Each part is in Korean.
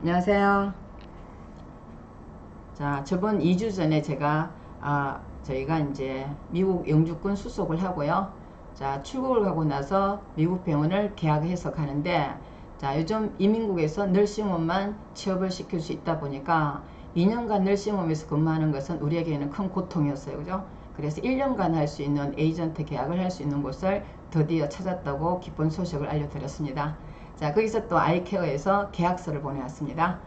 안녕하세요. 자, 저번 2주 전에 제가 저희가 이제 미국 영주권 수속을 하고요. 자, 출국을 하고 나서 미국 병원을 계약해서 가는데, 자, 요즘 이민국에서 널싱홈만 취업을 시킬 수 있다 보니까 2년간 널싱홈에서 근무하는 것은 우리에게는 큰 고통이었어요. 그죠? 그래서 1년간 할 수 있는 에이전트 계약을 할 수 있는 곳을 드디어 찾았다고 기쁜 소식을 알려드렸습니다. 자, 거기서 또 아이케어에서 계약서를 보내왔습니다.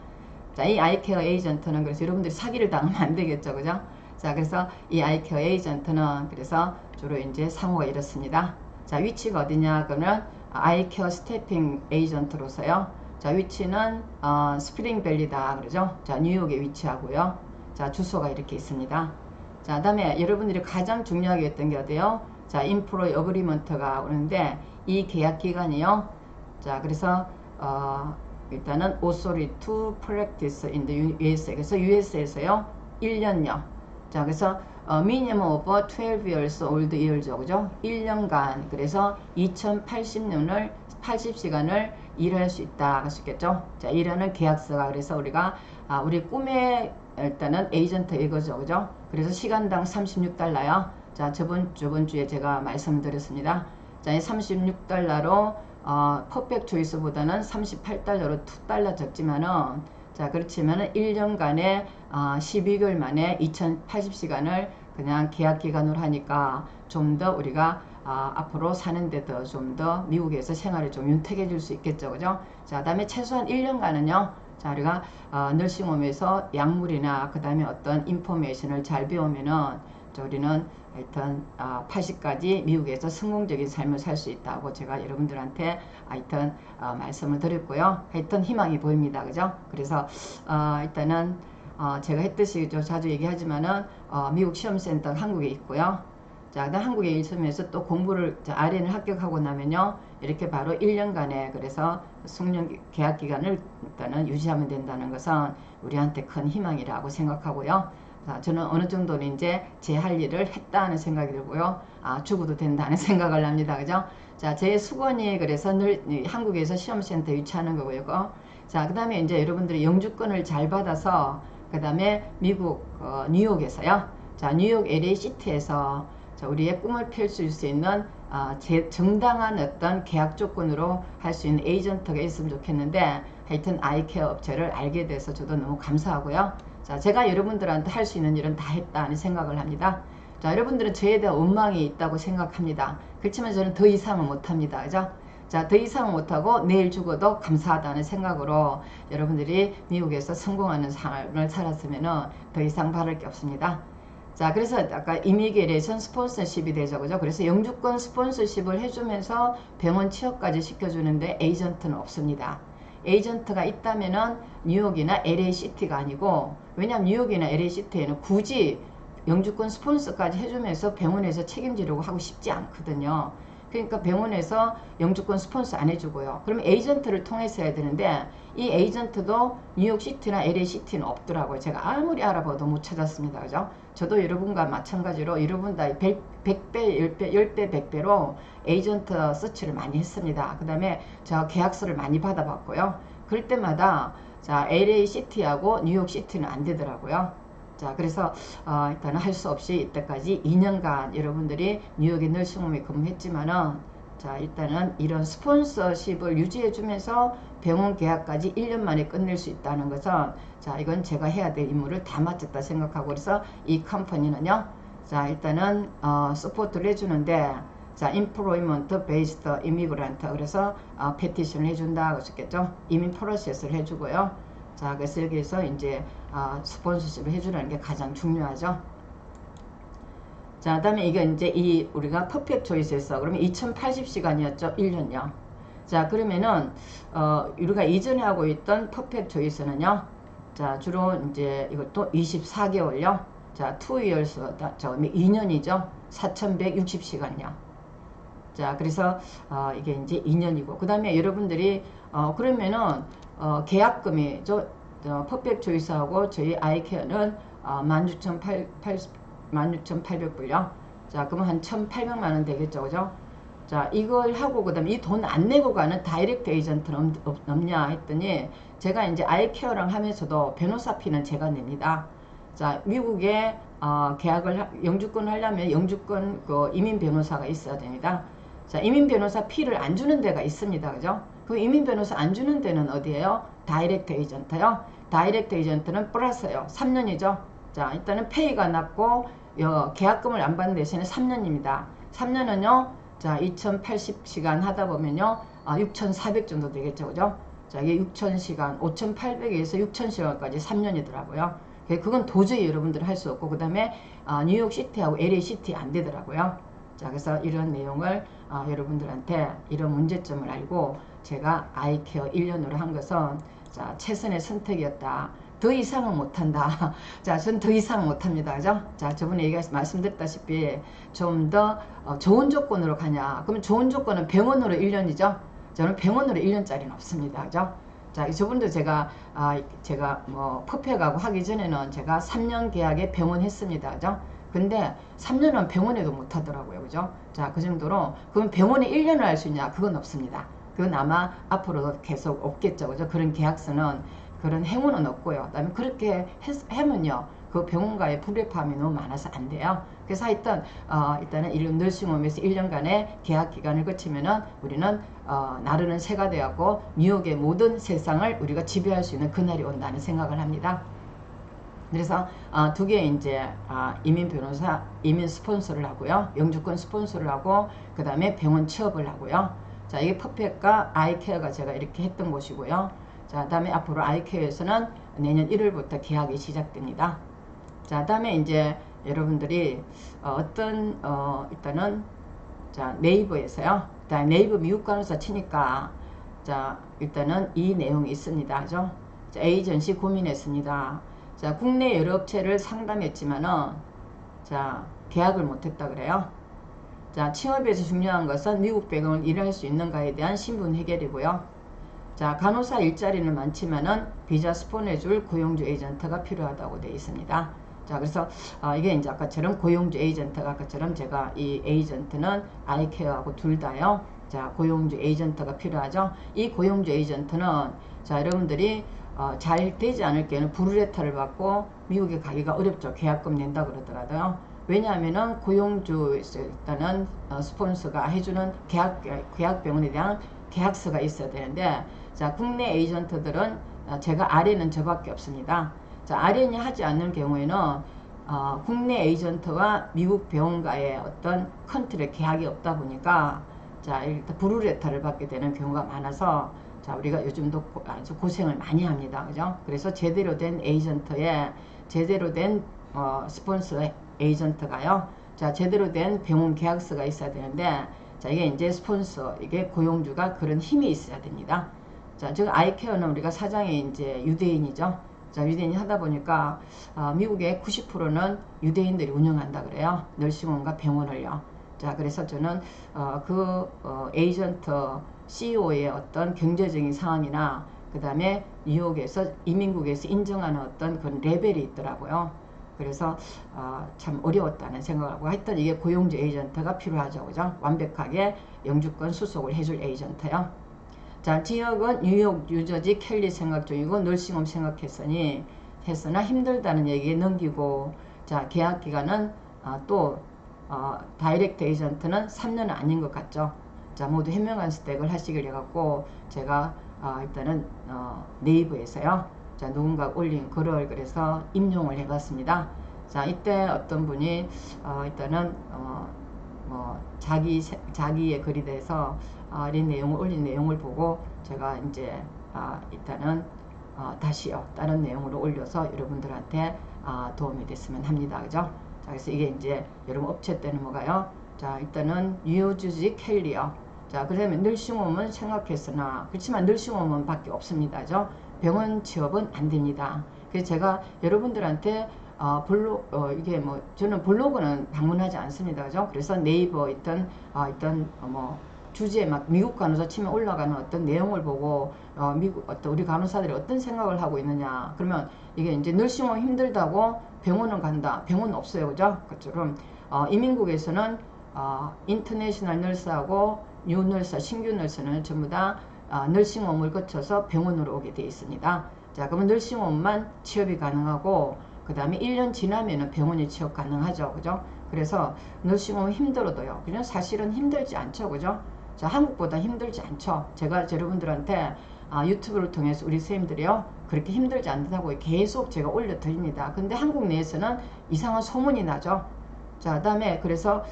자, 이 아이케어 에이전트는 그래서 여러분들이 사기를 당하면 안 되겠죠, 그죠? 자, 그래서 이 아이케어 에이전트는 그래서 주로 이제 상호가 이렇습니다. 자, 위치가 어디냐? 그러면 아이케어 스태핑 에이전트로서요. 자, 위치는 스프링밸리다 그러죠? 자, 뉴욕에 위치하고요. 자, 주소가 이렇게 있습니다. 자, 그다음에 여러분들이 가장 중요하게 했던 게 어디요? 자, 인프로이 어그리먼트가 오는데 이 계약 기간이요. 자, 그래서 일단은 authority to practice in the USA. 그래서 US에서요 1년요. 자, 그래서 minimum of 12 years old year죠, 그죠? 1년간. 그래서 2080년을 80시간을 일할 수 있다 할 수 있겠죠. 자, 일하는 계약서가 그래서 우리가 우리 꿈의 일단은 에이전트 이거죠, 그죠? 그래서 시간당 36달러요. 자, 저번 주에 제가 말씀드렸습니다. 자, 이 36달러로 퍼펙트 초이스보다는 38달러로 2달러 적지만은, 자, 그렇지만은 1년간에 12개월 만에 2080시간을 그냥 계약 기간으로 하니까 좀 더 우리가 앞으로 사는데 더 좀 더 미국에서 생활을 좀 윤택해 줄 수 있겠죠, 그죠? 자, 그다음에 최소한 1년간은요. 자, 우리가 널싱홈에서 약물이나 그 다음에 어떤 인포메이션을 잘 배우면은 우리는 하여튼 80까지 미국에서 성공적인 삶을 살 수 있다고 제가 여러분들한테 하여튼 말씀을 드렸고요. 하여튼 희망이 보입니다. 그죠? 그래서 일단은 제가 했듯이 자주 얘기하지만은 미국 시험센터 한국에 있고요. 자, 그다음 한국에 있으면서 또 공부를 RN을 합격하고 나면요. 이렇게 바로 1년간의 그래서 숙련 계약 기간을 일단은 유지하면 된다는 것은 우리한테 큰 희망이라고 생각하고요. 자, 저는 어느 정도는 이제 제 할 일을 했다는 생각이 들고요. 죽어도 된다는 생각을 합니다. 그죠? 자, 제 수건이 그래서 늘 한국에서 시험센터 유치하는 거고요. 자, 그 다음에 이제 여러분들이 영주권을 잘 받아서 그 다음에 미국 뉴욕에서요. 자, 뉴욕 LA 시티에서 우리의 꿈을 펼칠 수 있는 정당한 어떤 계약 조건으로 할 수 있는 에이전트가 있으면 좋겠는데 하여튼 아이케어 업체를 알게 돼서 저도 너무 감사하고요. 자, 제가 여러분들한테 할 수 있는 일은 다 했다는 생각을 합니다. 자, 여러분들은 저에 대한 원망이 있다고 생각합니다. 그렇지만 저는 더 이상은 못합니다. 그죠? 자, 더 이상은 못하고 내일 죽어도 감사하다는 생각으로 여러분들이 미국에서 성공하는 삶을 살았으면 더 이상 바랄 게 없습니다. 자, 그래서 아까 이미그레이션 스폰서십이 되죠, 그죠? 그래서 영주권 스폰서십을 해주면서 병원 취업까지 시켜주는데 에이전트는 없습니다. 에이전트가 있다면은 뉴욕이나 LA시티가 아니고, 왜냐하면 뉴욕이나 LA시티에는 굳이 영주권 스폰서까지 해주면서 병원에서 책임지려고 하고 싶지 않거든요. 그러니까 병원에서 영주권 스폰서 안 해주고요. 그러면 에이전트를 통해서 해야 되는데 이 에이전트도 뉴욕시티나 LA시티는 없더라고요. 제가 아무리 알아봐도 못 찾았습니다. 그죠? 저도 여러분과 마찬가지로 여러분 다 100배, 10배, 100배로 에이전트 서치를 많이 했습니다. 그 다음에 제가 계약서를 많이 받아봤고요. 그럴 때마다 자, LA시티하고 뉴욕시티는 안 되더라고요. 자, 그래서 일단은 할 수 없이 이때까지 2년간 여러분들이 뉴욕의 널싱홈에 근무했지만은, 자, 일단은 이런 스폰서십을 유지해 주면서 병원 계약까지 1년 만에 끝낼 수 있다는 것은, 자, 이건 제가 해야 될 임무를 다 마쳤다 생각하고, 그래서 이 컴퍼니는요, 자, 일단은 서포트를 해주는데, 자, Employment Based Immigrant, 그래서 페티션을 해준다 그랬겠죠. 이민 프로세스를 해주고요. 자, 그래서 여기에서 이제 스폰서십을 해주라는 게 가장 중요하죠. 자, 그다음에 이게 이제 우리가 퍼펙트 초이스에서 그러면 2080시간이었죠. 1년요. 자, 그러면은 우리가 이전에 하고 있던 퍼펙트 초이스는요. 자, 주로 이제 이것도 24개월요. 자, 2years, 자, 2년이죠. 4160시간요. 자, 그래서 이게 이제 2년이고, 그 다음에 여러분들이 그러면은 계약금이 퍼펙트 초이스하고 저희 아이케어는 16,800불요. 자, 그러면 한 1,800만원 되겠죠, 그죠? 자, 이걸 하고 그다음에 이 돈 안 내고 가는 다이렉트 에이전트는 없냐 했더니 제가 이제 아이케어랑 하면서도 변호사 피는 제가 냅니다. 자, 미국에 영주권 하려면 영주권 그 이민 변호사가 있어야 됩니다. 자, 이민 변호사 피를 안 주는 데가 있습니다. 그죠? 그 이민 변호사 안 주는 데는 어디예요? 다이렉트 에이전트요. 다이렉트 에이전트는 플러스요. 3년이죠. 자, 일단은 페이가 낮고 계약금을 안 받는 대신에 3년입니다. 3년은요. 자, 2080시간 하다 보면요. 6,400 정도 되겠죠. 그죠? 자, 이게 6,000시간, 5,800에서 6,000시간까지 3년이더라고요. 그건 도저히 여러분들 할 수 없고, 그 다음에 뉴욕시티하고 LA시티 안 되더라고요. 자, 그래서 이런 내용을 여러분들한테 이런 문제점을 알고 제가 아이케어 1년으로 한 것은 자, 최선의 선택이었다. 더 이상은 못한다. 자, 전 더 이상 못합니다. 그죠? 자, 저번에 말씀드렸다시피 좀 더 좋은 조건으로 가냐. 그러면 좋은 조건은 병원으로 1년이죠. 저는 병원으로 1년짜리는 없습니다. 그죠? 자, 저분도 제가 뭐 퍼펙하고 하기 전에는 제가 3년 계약에 병원 했습니다. 그죠? 근데 3년은 병원에도 못 하더라고요. 그죠? 자, 그 정도로 그럼 병원에 1년을 할 수 있냐? 그건 없습니다. 그건 아마 앞으로도 계속 없겠죠. 그죠? 그런 계약서는 그런 행운은 없고요. 그다음에 그렇게 하면요. 그 병원과의 불협화음이 너무 많아서 안 돼요. 그래서 하여튼 일단은 이런 너싱홈에서 1년간의 계약 기간을 거치면은 우리는 나르는 새가 되었고 뉴욕의 모든 세상을 우리가 지배할 수 있는 그날이 온다는 생각을 합니다. 그래서 두 개 이제 이민 변호사, 이민 스폰서를 하고요. 영주권 스폰서를 하고 그 다음에 병원 취업을 하고요. 자, 이게 퍼펙과 아이케어가 제가 이렇게 했던 곳이고요. 자, 다음에 앞으로 아이케어에서는 내년 1월부터 계약이 시작됩니다. 자, 다음에 이제 여러분들이 일단은 자, 네이버에서요. 일단 네이버 미국 간호사 치니까 자, 일단은 이 내용이 있습니다. 그죠? 자, 에이전시 고민했습니다. 자, 국내 여러 업체를 상담했지만은 자, 계약을 못했다 그래요. 자, 취업에서 중요한 것은 미국 배경을 일할 수 있는가에 대한 신분 해결이고요. 자, 간호사 일자리는 많지만은 비자 스폰해줄 고용주 에이전트가 필요하다고 되어 있습니다. 자, 그래서 이게 이제 아까처럼 고용주 에이전트가 아까처럼 제가 이 에이전트는 아이케어하고 둘 다요. 자, 고용주 에이전트가 필요하죠. 이 고용주 에이전트는 자, 여러분들이 잘 되지 않을 경우는 브루레타를 받고 미국에 가기가 어렵죠. 계약금 낸다 그러더라도요. 왜냐하면은 고용주에서 일단은 스폰서가 해주는 계약병원에 대한 계약서가 있어야 되는데 자, 국내 에이전트들은 제가 RN은 저밖에 없습니다. 자, RN이 하지 않는 경우에는 국내 에이전트와 미국 병원과의 어떤 컨트랙 계약이 없다 보니까 자, 일단 브루레타를 받게 되는 경우가 많아서 자, 우리가 요즘도 아주 고생을 많이 합니다. 그죠? 그래서 제대로 된 에이전트에 제대로 된 스폰서 에이전트가요. 자, 제대로 된 병원 계약서가 있어야 되는데 자, 이게 이제 스폰서, 이게 고용주가 그런 힘이 있어야 됩니다. 자, 즉 아이케어는 우리가 사장이 이제 유대인이죠. 자, 유대인이 하다 보니까 미국의 90%는 유대인들이 운영한다 그래요. 널싱홈과 병원을요. 자, 그래서 저는 에이전트 CEO의 어떤 경제적인 상황이나 그 다음에 뉴욕에서 이민국에서 인정하는 어떤 그런 레벨이 있더라고요. 그래서 참 어려웠다는 생각하고 하여튼 이게 고용주 에이전트가 필요하죠. 그죠? 완벽하게 영주권 수속을 해줄 에이전트요. 자, 지역은 뉴욕, 뉴저지, 켈리 생각 중이고 널싱홈 했으나 힘들다는 얘기에 넘기고 자, 계약 기간은 다이렉트 에이전트는 3년은 아닌 것 같죠. 자, 모두 현명한 스택을 하시길 해갖고 제가 일단은 네이버에서요. 자, 누군가 올린 글을 그래서 인용을 해봤습니다. 자, 이때 어떤 분이 일단은 뭐 자기의 글이 돼서 이런 내용을 올린 내용을 보고 제가 이제 일단은 다시요 다른 내용으로 올려서 여러분들한테 도움이 됐으면 합니다. 그죠? 자, 그래서 이게 이제 여러분 업체 때는 뭐가요? 자, 일단은 뉴저지 켈리요. 자, 그러면 널싱홈은 생각했으나 그렇지만 널싱홈은 밖에 없습니다. 그죠? 병원 취업은 안 됩니다. 그래서 제가 여러분들한테 이게 뭐 저는 블로그는 방문하지 않습니다. 그죠? 그래서 네이버 있던 뭐 주제에 막 미국 간호사 치면 올라가는 어떤 내용을 보고 미국 우리 간호사들이 어떤 생각을 하고 있느냐. 그러면 이게 이제 널싱홈 힘들다고 병원은 간다. 병원 없어요. 그죠? 그처럼 이민국에서는 인터내셔널 널스하고 뉴 널스, 신규 널스는 전부 다 널싱홈을 거쳐서 병원으로 오게 되어 있습니다. 자, 그러면 널싱홈만 취업이 가능하고 그 다음에 1년 지나면은 병원에 취업 가능하죠. 그죠? 그래서 널싱홈 힘들어도요. 그냥 사실은 힘들지 않죠. 그죠? 자, 한국보다 힘들지 않죠. 제가 여러분들한테 유튜브를 통해서 우리 선생님들이요. 그렇게 힘들지 않다고 계속 제가 올려드립니다. 근데 한국 내에서는 이상한 소문이 나죠. 자, 다음에 그래서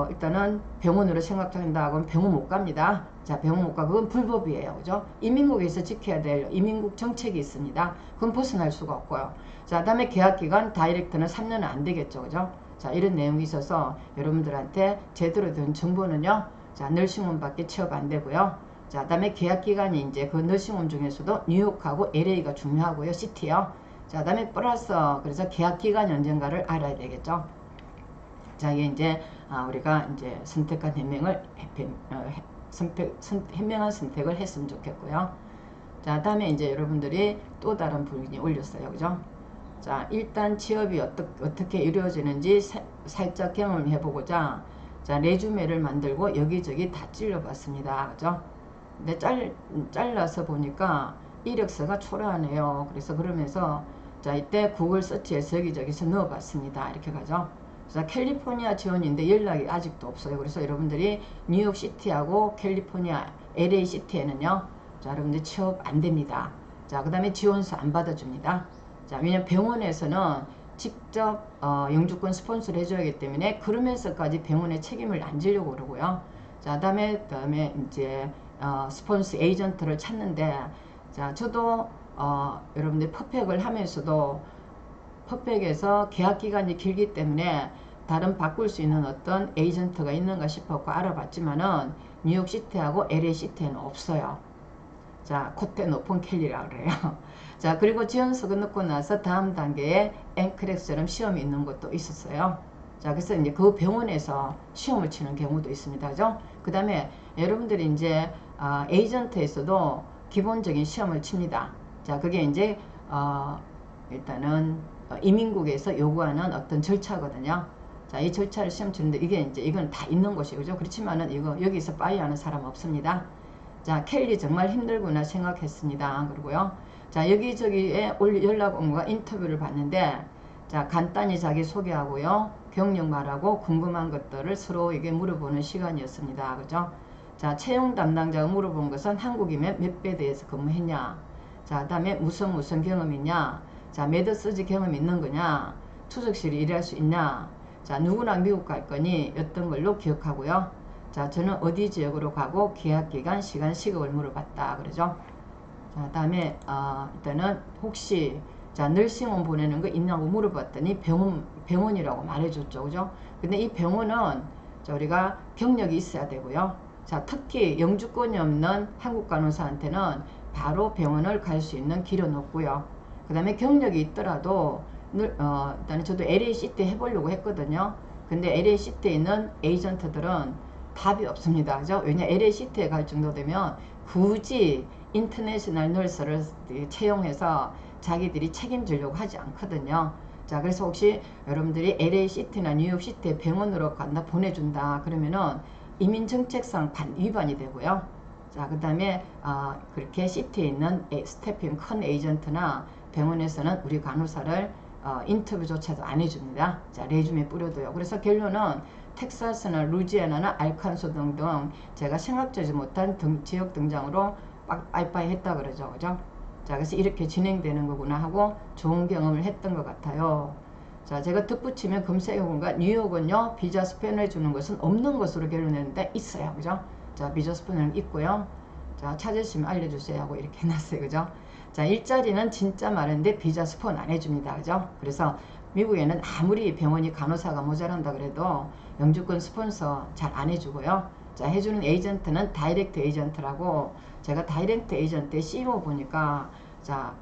일단은 병원으로 생각한다 하면 병원 못 갑니다. 자, 병원 못 가. 그건 불법이에요. 그죠? 이민국에서 지켜야 될 이민국 정책이 있습니다. 그건 벗어날 수가 없고요. 자, 다음에 계약기간 다이렉트는 3년은 안 되겠죠. 그죠? 자, 이런 내용이 있어서 여러분들한테 제대로 된 정보는요. 자, 널싱홈밖에 취업 안 되고요. 자, 다음에 계약기간이 이제 그 널싱홈 중에서도 뉴욕하고 LA가 중요하고요. 시티요. 자, 다음에 플러스 그래서 계약기간이 언젠가를 알아야 되겠죠. 자, 이게 이제 우리가 이제 선택한 현명한 선택을 했으면 좋겠고요. 자, 다음에 이제 여러분들이 또 다른 부분이 올렸어요. 그죠? 자, 일단 취업이 어떻게 이루어지는지 살짝 경험을 해보고자 자, 레주메를 만들고 여기저기 다 찔러봤습니다. 그죠? 근데 잘라서 보니까 이력서가 초라하네요. 그래서 그러면서 자, 이때 구글 서치에서 여기저기서 넣어봤습니다. 이렇게 가죠. 자, 캘리포니아 지원인데 연락이 아직도 없어요. 그래서 여러분들이 뉴욕시티하고 캘리포니아 LA시티에는요. 자, 여러분들 취업 안 됩니다. 자, 그 다음에 지원서 안 받아줍니다. 자, 왜냐면 병원에서는 직접 영주권 스폰서를 해줘야 하기 때문에 그러면서까지 병원의 책임을 안 지려고 그러고요. 자, 다음에 이제 스폰서 에이전트를 찾는데 자, 저도 여러분들 퍼펙을 하면서도 퍼펙에서 계약 기간이 길기 때문에 다른 바꿀 수 있는 어떤 에이전트가 있는가 싶었고 알아봤지만은 뉴욕시티하고 LA시티에는 없어요. 자, 콧대 높은 켈리라 그래요. 자, 그리고 지원서가 넣고 나서 다음 단계에 앵크렉스처럼 시험이 있는 것도 있었어요. 자, 그래서 이제 그 병원에서 시험을 치는 경우도 있습니다. 그죠? 그 다음에 여러분들이 이제 에이전트에서도 기본적인 시험을 칩니다. 자, 그게 이제 일단은 이민국에서 요구하는 어떤 절차거든요. 자, 이 절차를 시험 치는데 이건 다 있는 것이죠. 그죠? 그렇지만은 이거 여기서 빠이하는 사람 없습니다. 자, 켈리 정말 힘들구나 생각했습니다. 그리고요. 자, 여기저기에 연락 온 거가 인터뷰를 봤는데 자, 간단히 자기 소개하고요. 경력 말하고 궁금한 것들을 서로에게 물어보는 시간이었습니다. 그죠? 자, 채용 담당자가 물어본 것은 한국이면 몇 배대에서 근무했냐? 자, 다음에 무슨 경험 있냐? 자, 메드서지 경험 있는 거냐? 투석실에 일할 수 있냐? 자, 누구나 미국 갈 거니 어떤 걸로 기억하고요. 자, 저는 어디 지역으로 가고 계약기간, 시간, 시급을 물어봤다. 그러죠? 자, 다음에 일단은 혹시 자, 널싱홈 보내는 거 있냐고 물어봤더니 병원이라고 말해줬죠. 그죠? 근데 이 병원은 자, 우리가 경력이 있어야 되고요. 자, 특히 영주권이 없는 한국 간호사한테는 바로 병원을 갈 수 있는 길은 없고요. 그 다음에 경력이 있더라도 일단 저도 LA시티 해보려고 했거든요. 근데 LA시티에 있는 에이전트들은 답이 없습니다. 그죠? 왜냐 LA시티에 갈 정도 되면 굳이 인터내셔널 널스를 채용해서 자기들이 책임지려고 하지 않거든요. 자, 그래서 혹시 여러분들이 LA시티나 뉴욕시티에 병원으로 간다 보내준다 그러면은 이민정책상 위반이 되고요. 자, 그 다음에 그렇게 시티에 있는 스태핑 큰 에이전트나 병원에서는 우리 간호사를 인터뷰조차도 안 해줍니다. 자, 레주메 뿌려도요. 그래서 결론은 텍사스나 루지애나나 알칸소 등등 제가 생각지지 못한 지역 등장으로 빠이빠이 했다 그러죠. 그죠? 자, 그래서 이렇게 진행되는 거구나 하고 좋은 경험을 했던 것 같아요. 자, 제가 덧붙이면 검색해본가 뉴욕은요 비자 스폰을 해주는 것은 없는 것으로 결론냈는데 있어요. 그죠? 자, 비자 스폰은 있고요. 자, 찾으시면 알려주세요 하고 이렇게 해놨어요. 그죠? 자, 일자리는 진짜 많은데 비자 스폰 안 해줍니다. 그죠? 그래서 미국에는 아무리 병원이 간호사가 모자란다 그래도 영주권 스폰서 잘 안 해주고요. 자, 해주는 에이전트는 다이렉트 에이전트라고 제가 다이렉트 에이전트의 CEO 보니까 자,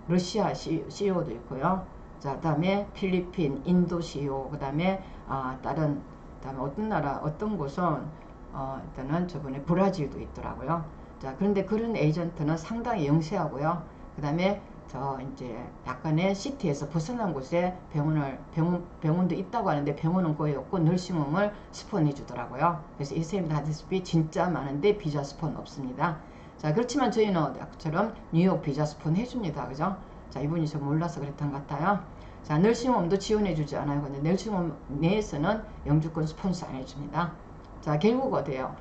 러시아 CEO도 있고요. 자, 다음에 필리핀, 인도 CEO, 그 다음에 다음에 어떤 나라, 어떤 곳은 일단은 저번에 브라질도 있더라고요. 자, 그런데 그런 에이전트는 상당히 영세하고요. 그 다음에 저 이제 약간의 시티에서 벗어난 곳에 병원도 있다고 하는데 병원은 거의 없고 널싱홈을 스폰해 주더라고요. 그래서 이 선생님도 하다시피 진짜 많은데 비자 스폰 없습니다. 자, 그렇지만 저희는 아까처럼 뉴욕 비자 스폰 해줍니다. 그죠? 자, 이분이 좀 몰라서 그랬던 것 같아요. 자, 널싱홈도 지원해 주지 않아요. 근데 널싱홈 내에서는 영주권 스폰서 안 해줍니다. 자, 결국 어때요?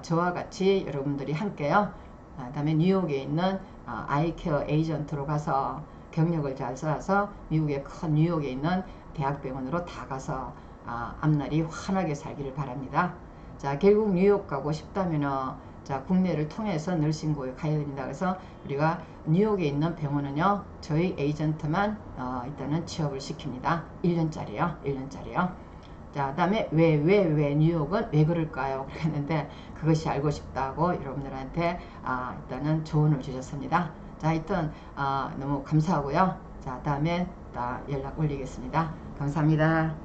저와 같이 여러분들이 함께요. 그 다음에 뉴욕에 있는 아이케어 에이전트로 가서 경력을 잘 쌓아서 미국의 큰 뉴욕에 있는 대학병원으로 다 가서 앞날이 환하게 살기를 바랍니다. 자, 결국 뉴욕 가고 싶다면은 자, 국내를 통해서 널싱고에 가야 됩니다. 그래서 우리가 뉴욕에 있는 병원은요, 저희 에이전트만 일단은 취업을 시킵니다. 1년짜리요. 1년짜리요. 자, 그 다음에 왜 뉴욕은 왜 그럴까요? 그랬는데 그것이 알고 싶다고 여러분들한테 일단은 조언을 주셨습니다. 자, 하여튼 너무 감사하고요. 자, 다음에 연락 올리겠습니다. 감사합니다.